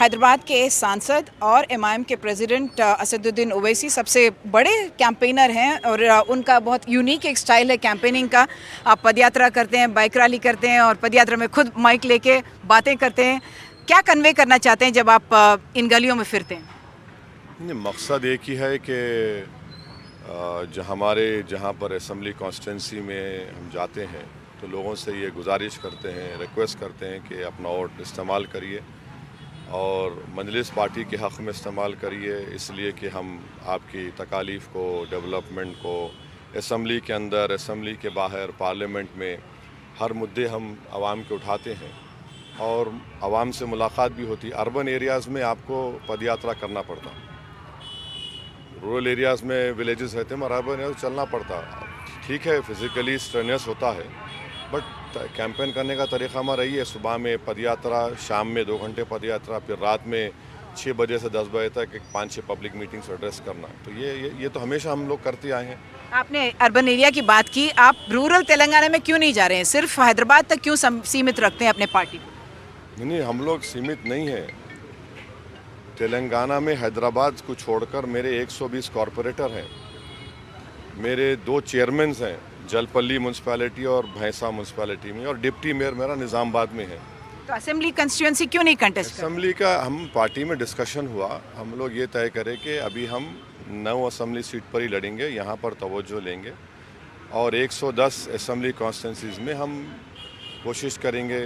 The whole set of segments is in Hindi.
हैदराबाद के सांसद और एमआईएम के प्रेसिडेंट असदुद्दीन ओवैसी सबसे बड़े कैंपेनर हैं और उनका बहुत यूनिक एक स्टाइल है कैंपेनिंग का। आप पदयात्रा करते हैं, बाइक रैली करते हैं और पदयात्रा में खुद माइक लेके बातें करते हैं। क्या कन्वे करना चाहते हैं जब आप इन गलियों में फिरते हैं? मकसद एक ही है कि जहाँ पर असम्बली कॉन्स्टिट्यूंसी में हम जाते हैं तो लोगों से ये गुजारिश करते हैं, रिक्वेस्ट करते हैं कि अपना वोट इस्तेमाल करिए और मजलिस पार्टी के हक़ में इस्तेमाल करिए, इसलिए कि हम आपकी तकालीफ़ को, डेवलपमेंट को असम्बली के अंदर, असम्बली के बाहर, पार्लियामेंट में हर मुद्दे हम आवाम के उठाते हैं और आवाम से मुलाकात भी होती है। अर्बन एरियाज़ में आपको पदयात्रा करना पड़ता, रूरल एरियाज़ में विलेजेस रहते हैं, मगर अर्बन एरियाज चलना पड़ता। ठीक है, फिज़िकली स्ट्रेनियस होता है, बट कैंपेन करने का तरीक़ा हमारा यही है, सुबह में पदयात्रा, शाम में 2 घंटे पदयात्रा, फिर रात में 6 बजे से 10 बजे तक 5-6 पब्लिक मीटिंग्स एड्रेस करना। तो ये तो हमेशा हम लोग करते आए हैं। आपने अर्बन एरिया की बात की, आप रूरल तेलंगाना में क्यों नहीं जा रहे हैं? सिर्फ हैदराबाद तक क्यों सीमित रखते हैं अपने पार्टी को? नहीं, हम लोग सीमित नहीं हैं। तेलंगाना में हैदराबाद को छोड़कर मेरे 120 कॉरपोरेटर हैं, मेरे 2 चेयरमैन हैं जलपल्ली म्यूनसिपैलिटी और भैंसा म्यूनसिपैलिटी में, और डिप्टी मेयर मेरा निज़ामाबाद में है। तो असेंबली कंस्टिट्यूंसी क्यों नहीं कंटेस्ट कर? असेंबली का हम पार्टी में डिस्कशन हुआ, हम लोग ये तय करें कि अभी हम 9 असेंबली सीट पर ही लड़ेंगे, यहाँ पर तवज्जो लेंगे और 110 असेंबली कॉन्स्टिट्यूंसीज़ में हम कोशिश करेंगे,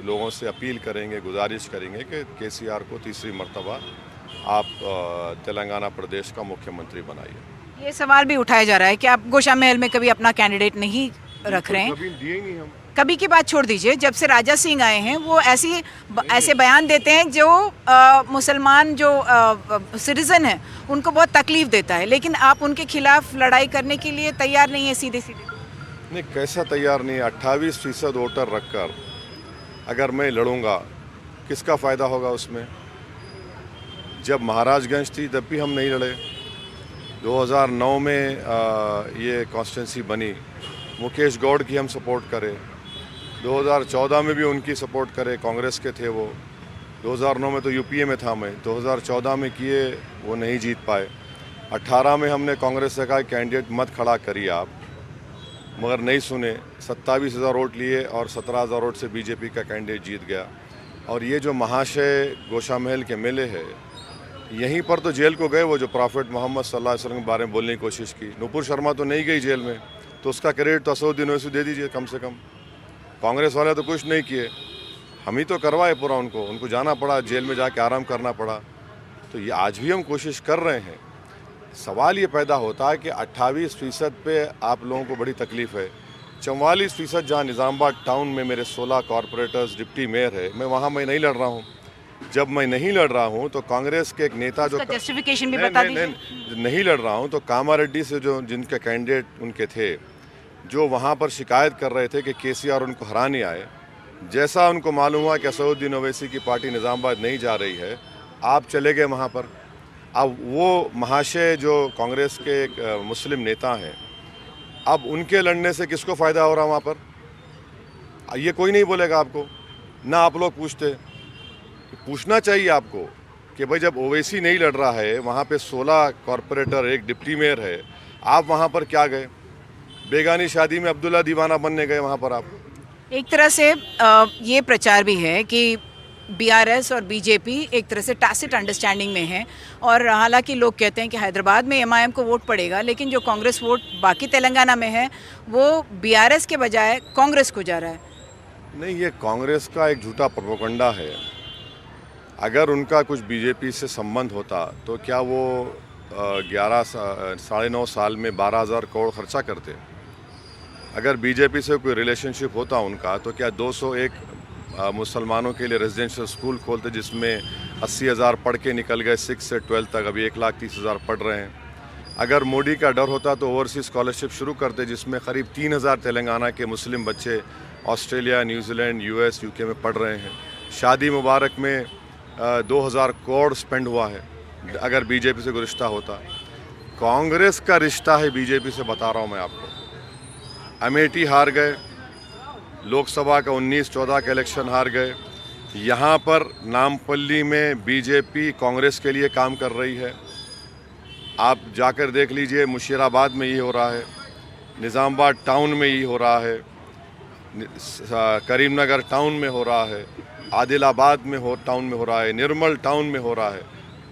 लोगों से अपील करेंगे, गुजारिश करेंगे कि केसीआर को तीसरी मर्तबा आप तेलंगाना प्रदेश का मुख्यमंत्री बनाइए। ये सवाल भी उठाया जा रहा है कि आप गोशा महल में कभी अपना कैंडिडेट नहीं रख रहे हैं। कभी दिए ही नहीं हम। कभी की बात छोड़ दीजिए, जब से राजा सिंह आए हैं वो ऐसे बयान देते हैं जो मुसलमान जो सिटीजन हैं उनको बहुत तकलीफ देता है, लेकिन आप उनके खिलाफ लड़ाई करने के लिए तैयार नहीं है सीधे सीधे। नहीं, कैसा तैयार नहीं? 28% वोटर रखकर अगर मैं लड़ूंगा, किसका फ़ायदा होगा उसमें? जब महाराजगंज थी तब भी हम नहीं लड़े। 2009 में ये कॉन्स्टिट्यूंसी बनी, मुकेश गौड़ की हम सपोर्ट करें। 2014 में भी उनकी सपोर्ट करे, कांग्रेस के थे वो। 2009 में तो यूपीए में था मैं, 2014 में किए, वो नहीं जीत पाए। 18 में हमने कांग्रेस से कहा कैंडिडेट मत खड़ा करिए आप, मगर नहीं सुने। 27,000 वोट लिए और 17,000 वोट से बीजेपी का कैंडिडेट जीत गया। और ये जो महाशय गोशा महल के मेले है, यहीं पर तो जेल को गए वो जो प्रॉफिट मोहम्मद सल्लल्लाहु अलैहि वसल्लम के बारे में बोलने की कोशिश की। नुपुर शर्मा तो नहीं गई जेल में, तो उसका क्रेडिट तो असदुद्दीन ओवैसी दे दीजिए कम से कम। कांग्रेस वाले तो कुछ नहीं किए, हम ही तो करवाए पूरा। उनको जाना पड़ा, जेल में जाके आराम करना पड़ा। तो ये आज भी हम कोशिश कर रहे हैं। सवाल ये पैदा होता है कि 28% पे आप लोगों को बड़ी तकलीफ़ है। 44% जहाँ निज़ामाबाद टाउन में मेरे 16 कॉरपोरेटर्स, डिप्टी मेयर है, मैं नहीं लड़ रहा हूँ। जब मैं नहीं लड़ रहा हूँ तो कांग्रेस के एक नेता जो जस्टिफिकेशन भी बता दीजिए। नहीं लड़ रहा हूँ तो कामारेड्डी से जो जिनके कैंडिडेट उनके थे, जो वहाँ पर शिकायत कर रहे थे कि केसीआर उनको हराने आए, जैसा उनको मालूम हुआ कि असदुद्दीन ओवैसी की पार्टी निज़ामाबाद नहीं जा रही है, आप चले गए वहाँ पर। अब वो महाशय जो कांग्रेस के एक मुस्लिम नेता हैं, अब उनके लड़ने से किसको फ़ायदा हो रहा वहाँ पर? ये कोई नहीं बोलेगा आपको, ना आप लोग पूछना चाहिए आपको कि भाई जब ओवैसी नहीं लड़ रहा है, वहाँ पे 16 कॉरपोरेटर, एक डिप्टी मेयर है, आप वहाँ पर क्या गए? बेगानी शादी में अब्दुल्ला दीवाना बनने गए वहाँ पर आप? एक तरह से ये प्रचार भी है कि बीआरएस और बीजेपी एक तरह से टैसिट अंडरस्टैंडिंग में है, और हालांकि लोग कहते हैं कि हैदराबाद में एमआईएम को वोट पड़ेगा, लेकिन जो कांग्रेस वोट बाकी तेलंगाना में है वो बीआरएस के बजाय कांग्रेस को जा रहा है। नहीं, ये कांग्रेस का एक झूठा प्रोपेगेंडा है। अगर उनका कुछ बीजेपी से संबंध होता तो क्या वो 9.5 साल में 12,000 करोड़ खर्चा करते? अगर बीजेपी से कोई रिलेशनशिप होता उनका तो क्या 201 मुसलमानों के लिए रेजिडेंशियल स्कूल खोलते, जिसमें 80,000 पढ़ के निकल गए 6 से 12 तक, अभी 1,30,000 पढ़ रहे हैं। अगर मोदी का डर होता तो ओवरसीज स्कॉलरशिप शुरू करते, जिसमें करीब 3,000 तेलंगाना के मुस्लिम बच्चे ऑस्ट्रेलिया, न्यूजीलैंड, यूएस, यूके में पढ़ रहे हैं। शादी मुबारक में 2,000 करोड़ स्पेंड हुआ है। अगर बीजेपी से कोई रिश्ता होता, कांग्रेस का रिश्ता है बीजेपी से, बता रहा हूँ मैं आपको। अमेठी हार गए, लोकसभा का 19-14 का इलेक्शन हार गए, यहाँ पर नामपल्ली में बीजेपी कांग्रेस के लिए काम कर रही है। आप जाकर देख लीजिए, मुशीराबाद में ये हो रहा है, निज़ामाबाद टाउन में ये हो रहा है, करीमनगर टाउन में हो रहा है, आदिलाबाद में टाउन में हो रहा है, निर्मल टाउन में हो रहा है।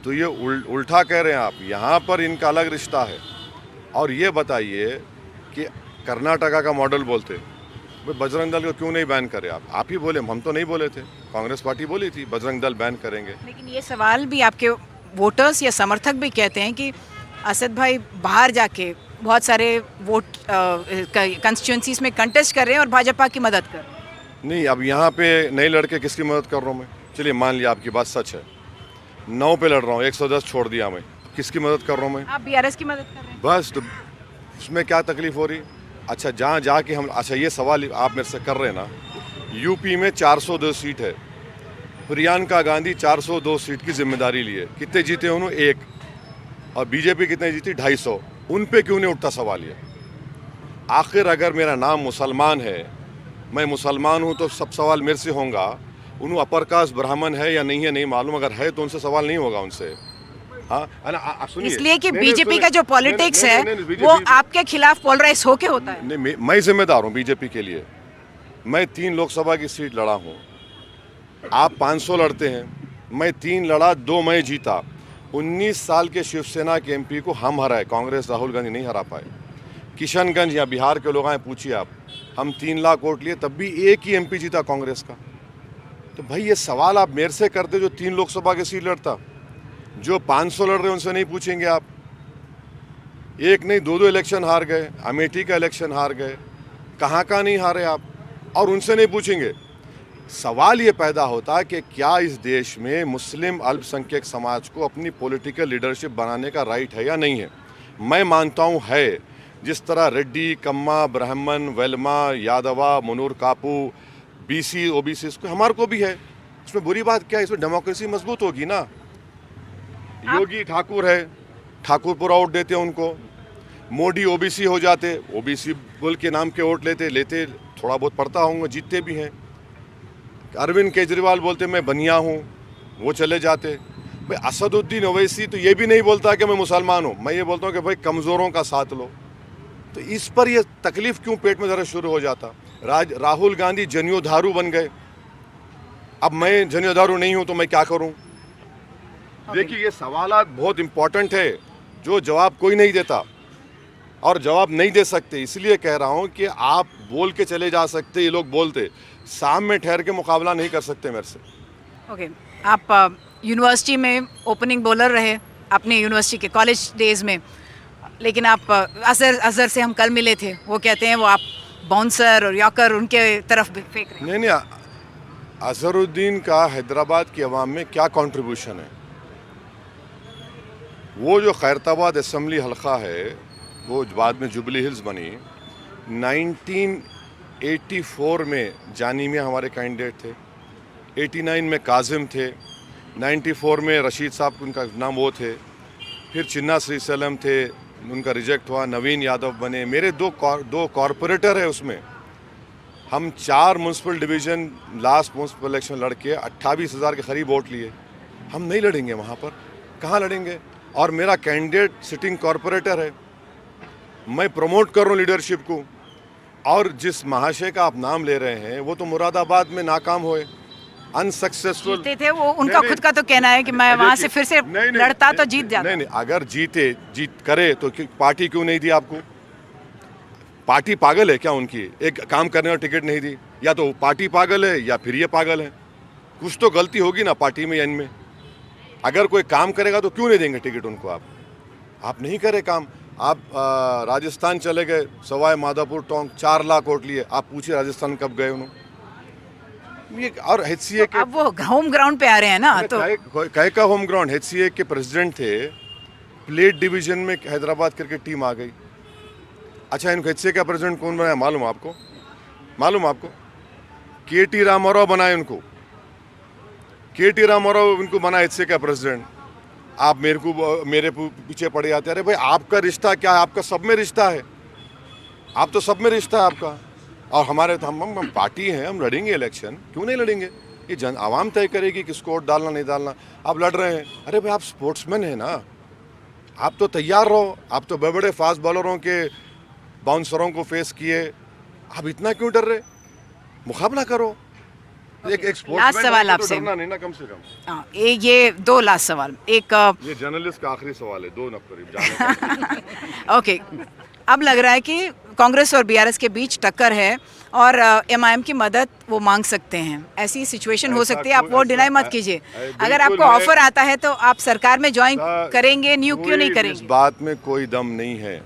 तो ये उल्टा कह रहे हैं आप। यहाँ पर इनका अलग रिश्ता है। और ये बताइए कि कर्नाटका का मॉडल बोलते, भाई बजरंग दल को क्यों नहीं बैन करे? आप ही बोले, हम तो नहीं बोले थे। कांग्रेस पार्टी बोली थी बजरंग दल बैन करेंगे। लेकिन ये सवाल भी आपके वोटर्स या समर्थक भी कहते हैं कि असद भाई बाहर जाके बहुत सारे वोट कंस्टिट्यूंसीज में कंटेस्ट कर रहे हैं और भाजपा की मदद कर रहे हैं। नहीं, अब यहाँ पे नए लड़के किसकी मदद कर रहा हूँ मैं? चलिए मान लिया आपकी बात सच है, 9 पे लड़ रहा हूँ, 110 छोड़ दिया मैं, किसकी मदद कर रहा हूँ मैं? आप बीआरएस की मदद कर रहे हैं। बस, तो उसमें क्या तकलीफ हो रही? अच्छा, जहाँ जाके हम, अच्छा ये सवाल आप मेरे से कर रहे हैं ना, यूपी में 402 सीट है, प्रियंका गांधी 402 सीट की जिम्मेदारी लिए, कितने जीते उन्होंने? 1। और बीजेपी कितने जीती? 250। उन पे क्यों नहीं उठता सवाल ये? आखिर अगर मेरा नाम मुसलमान है, मैं मुसलमान हूँ, तो सब सवाल मेरे से होगा। उन्होंने अपर कास्ट ब्राह्मण है या नहीं है नहीं मालूम, अगर है तो उनसे सवाल नहीं होगा उनसे। हाँ, सुनिए, इसलिए कि बीजेपी का जो पॉलिटिक्स है वो आपके खिलाफ पोलराइज होके होता है। नहीं, मैं जिम्मेदार हूँ बीजेपी के लिए। मैं 3 लोकसभा की सीट लड़ा हूँ, आप 500 लड़ते हैं, मैं 3 लड़ा, 2 मैं जीता। 19 साल के शिवसेना के एमपी को हम हराए, कांग्रेस राहुल गांधी नहीं हरा पाए। किशनगंज या बिहार के लोग आए, पूछिए आप, हम 3 लाख वोट लिए, तब भी एक ही एमपी जीता कांग्रेस का। तो भाई ये सवाल आप मेरे से करते जो 3 लोकसभा की सीट लड़ता, जो 500 लड़ रहे उनसे नहीं पूछेंगे आप? एक नहीं 2 इलेक्शन हार गए, अमेठी का इलेक्शन हार गए, कहाँ नहीं हारे आप, और उनसे नहीं पूछेंगे। सवाल ये पैदा होता है कि क्या इस देश में मुस्लिम अल्पसंख्यक समाज को अपनी पॉलिटिकल लीडरशिप बनाने का राइट है या नहीं है? मैं मानता हूँ है। जिस तरह रेड्डी, कम्मा, ब्राह्मण, वेलमा, यादवा, मुनूर कापू, बीसी, ओबीसी, इसको हमारे को भी है। इसमें बुरी बात क्या है? इसमें डेमोक्रेसी मजबूत होगी ना। योगी ठाकुर है, ठाकुर पूरा वोट देते हैं उनको। मोदी ओबीसी हो जाते, ओबीसी बोल के नाम के वोट लेते, थोड़ा बहुत पढ़ता होंगे, जीतते भी हैं। अरविंद केजरीवाल बोलते मैं बनिया हूँ, वो चले जाते। भाई असदुद्दीन ओवैसी तो ये भी नहीं बोलता कि मैं मुसलमान हूँ, मैं ये बोलता हूँ कि भाई कमज़ोरों का साथ लो। तो इस पर ये तकलीफ क्यों पेट में ज़रा शुरू हो जाता? राहुल गांधी जनियोधारू बन गए। अब मैं जनियोधारू नहीं हूँ तो मैं क्या करूँ? देखिए, ये सवालात बहुत इंपॉर्टेंट है जो जवाब कोई नहीं देता और जवाब नहीं दे सकते। इसलिए कह रहा हूँ कि आप बोल के चले जा सकते, ये लोग बोलते, सामने ठहर के मुकाबला नहीं कर सकते मेरे से। ओके, आप यूनिवर्सिटी में ओपनिंग बॉलर रहे अपने यूनिवर्सिटी के कॉलेज डेज में, लेकिन आप अजहर से हम कल मिले थे, वो कहते हैं वो आप बाउंसर और यॉकर उनके तरफ भी फेंक रहे हैं। नहीं, अजहरुद्दीन का हैदराबाद की आवाम में क्या कंट्रीब्यूशन है? वो जो खैरताबाद असम्बली हल्का है, वो बाद में जुबली हिल्स बनी, 1984 में जानी में हमारे कैंडिडेट थे, 89 में काजिम थे, 94 में रशीद साहब उनका नाम वो थे, फिर चिन्ना श्रीसलम थे, उनका रिजेक्ट हुआ, नवीन यादव बने। मेरे दो कॉरपोरेटर है उसमें। हम 4 municipal division last municipal election लड़के 28,000 के करीब वोट लिए। हम नहीं लड़ेंगे वहाँ पर, कहाँ लड़ेंगे? और मेरा कैंडिडेट सिटिंग कॉरपोरेटर है, मैं प्रमोट कर रहा हूँ लीडरशिप को। और जिस महाशय का आप नाम ले रहे हैं वो तो मुरादाबाद में नाकाम हुए, अनसक्सेसफुल थे वो। उनका खुद का तो कहना है कि मैं वहाँ से फिर से लड़ता तो जीत जाता। नहीं, अगर जीत करे तो पार्टी क्यों नहीं दी आपको? पार्टी पागल है क्या उनकी? एक काम करने का टिकट नहीं दी? या तो पार्टी पागल है या फिर ये पागल है। कुछ तो गलती होगी ना पार्टी में या इनमें। अगर कोई काम करेगा तो क्यों नहीं देंगे टिकट उनको? आप नहीं करे काम। आप राजस्थान चले गए, सवाई माधोपुर टोंक 4 लाख वोट लिए। आप पूछिए राजस्थान कब गए उन्होंने? और HCA के, अब वो होम ग्राउंड पे आ रहे हैं ना, तो कहे का होम ग्राउंड? HCA के प्रेसिडेंट थे, प्लेट डिवीजन में हैदराबाद क्रिकेट टीम आ गई। अच्छा, इनको HCA का प्रेसिडेंट कौन बनाया मालूम आपको? KT रामाराव बनाए उनको। KT रामाराव इनको बना HCA का प्रेसिडेंट। आप मेरे पीछे पड़े जाते हैं। अरे भाई, आपका रिश्ता क्या है? आपका सब में रिश्ता है, आप तो सब में रिश्ता है आपका। और हमारे तो हम पार्टी हैं, हम लड़ेंगे इलेक्शन, क्यों नहीं लड़ेंगे? ये जन आवाम तय करेगी किसको वोट डालना नहीं डालना। आप लड़ रहे हैं, अरे भाई आप स्पोर्ट्समैन हैं ना, आप तो तैयार रहो। आप तो बड़े बड़े फास्ट बॉलरों के बाउंसरों को फेस किए, आप इतना क्यों डर रहे? मुकाबला करो। एक लास्ट स्पोर्ट्समैन सवाल तो आपसे। डरना नहीं ना कम से कम। हाँ, ये दो लास्ट सवाल। एक ये जर्नलिस्ट का आखिरी सवाल है, 2 करीब जाने का। ओके, अब लग रहा है कि कांग्रेस और बीआरएस के बीच टक्कर है और एमआईएम की मदद वो मांग सकते हैं, ऐसी सिचुएशन हो ऐसा सकती है। आप कोई- वोट डिनाई ऐसा- मत कीजिए। बिल्कुल अगर आपको है। ऑफर आता है तो आप सरकार में ज्वाइन ऐसा करेंगे, न्यू क्यों नहीं इस करेंगे? बात में कोई दम नहीं है।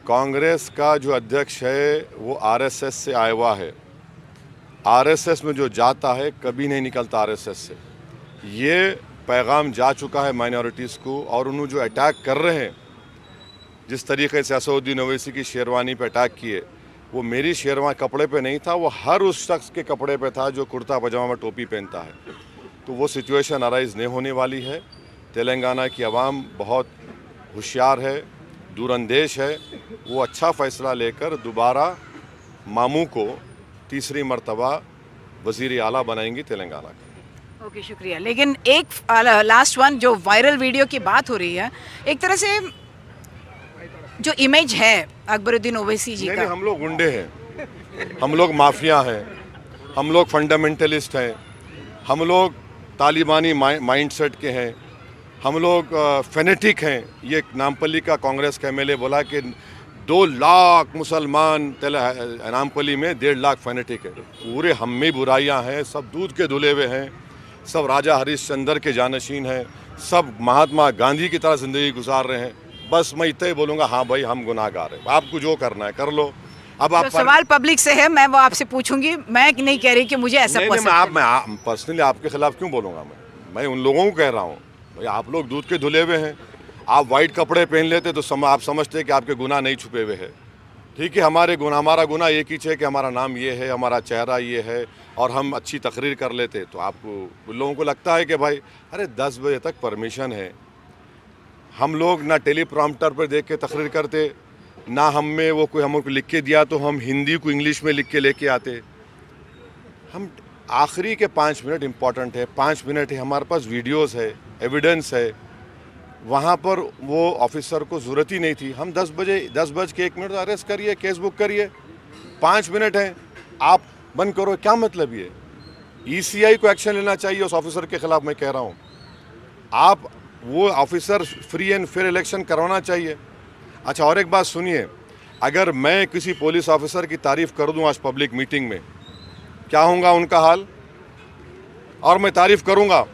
कांग्रेस का जो अध्यक्ष है वो आरएसएस से आया हुआ है। आरएसएस में जो जाता है कभी नहीं निकलता आरएसएस से। ये पैगाम जा चुका है माइनॉरिटीज़ को। और उन्होंने जो अटैक कर रहे हैं, जिस तरीके से असदुद्दीन ओवैसी की शेरवानी पे अटैक किए, वो मेरी शेरवानी कपड़े पे नहीं था, वो हर उस शख्स के कपड़े पे था जो कुर्ता पजामा में टोपी पहनता है। तो वो सिचुएशन अराइज नहीं होने वाली है। तेलंगाना की आवाम बहुत होशियार है, दूरंदेश है। वो अच्छा फ़ैसला लेकर दोबारा मामू को तीसरी मर्तबा वज़ीर आला बनाएंगी तेलंगाना का। ओके, शुक्रिया। लेकिन एक लास्ट वन, जो वायरल वीडियो की बात हो रही है, एक तरह से जो इमेज है अकबरुद्दीन ओवैसी जी नहीं, का, हम लोग गुंडे हैं, हम लोग माफिया हैं, हम लोग फंडामेंटलिस्ट हैं, हम लोग तालिबानी माइंडसेट के हैं, हम लोग फेनेटिक हैं। ये नामपल्ली का कांग्रेस का एमएलए बोला कि 2 लाख मुसलमान नामपल्ली में 1.5 लाख फेनेटिक है। पूरे हम में बुराइयां हैं, सब दूध के धुले हुए हैं, सब राजा हरिश्चंद्र के जानशीन हैं, सब महात्मा गांधी की तरह ज़िंदगी गुजार रहे हैं। बस मैं इतना ही बोलूँगा, हाँ भाई हम गुनाहगार हैं, आपको जो करना है कर लो। अब आप जो सवाल पब्लिक से है मैं वो आपसे पूछूंगी, मैं नहीं कह रही कि मुझे ऐसा नहीं, पसंद मैं पर्सनली आपके खिलाफ क्यों बोलूँगा? मैं उन लोगों को कह रहा हूँ, भाई आप लोग दूध के धुले हुए हैं। आप वाइट कपड़े पहन लेते तो आप समझते कि आपके गुनाह नहीं छुपे हुए हैं। ठीक है, हमारा गुनाह एक ही है कि हमारा नाम ये है, हमारा चेहरा ये है, और हम अच्छी तकरीर कर लेते। तो आपको उन लोगों को लगता है कि भाई अरे 10 बजे तक परमिशन है। हम लोग ना टेलीप्रॉम्प्टर पर देख के तकरीर करते, ना हम में वो कोई हमको लिख के दिया तो हम हिंदी को इंग्लिश में लिख के लेके आते। हम आखिरी के 5 मिनट इम्पॉर्टेंट है, 5 मिनट है, हमारे पास वीडियोस है, एविडेंस है। वहाँ पर वो ऑफिसर को ज़रूरत ही नहीं थी। हम 10 बज के 1 मिनट अरेस्ट करिए, केस बुक करिए, 5 मिनट है, आप बंद करो। क्या मतलब ये? ईसीआई को एक्शन लेना चाहिए उस ऑफिसर के खिलाफ। मैं कह रहा हूँ, आप वो officer free and fair election करवाना चाहिए। अच्छा, और एक बात सुनिए, अगर मैं किसी पुलिस ऑफिसर की तारीफ़ कर दूं आज पब्लिक मीटिंग में, क्या होगा उनका हाल? और मैं तारीफ़ करूंगा,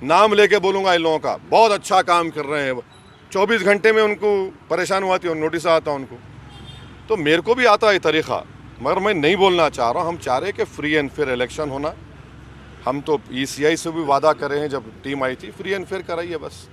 नाम लेके बोलूंगा इन लोगों का, बहुत अच्छा काम कर रहे हैं, 24 घंटे में उनको परेशान हुआ थी और नोटिस आता उनको। तो मेरे को भी आता है ये तरीक़ा, मगर मैं नहीं बोलना चाह रहा हूँ। हम चाह रहे हैं कि फ्री एंड फेयर इलेक्शन होना। हम तो ईसीआई से भी वादा कर रहे हैं, जब टीम आई थी, फ्री एंड फेयर कराइए बस।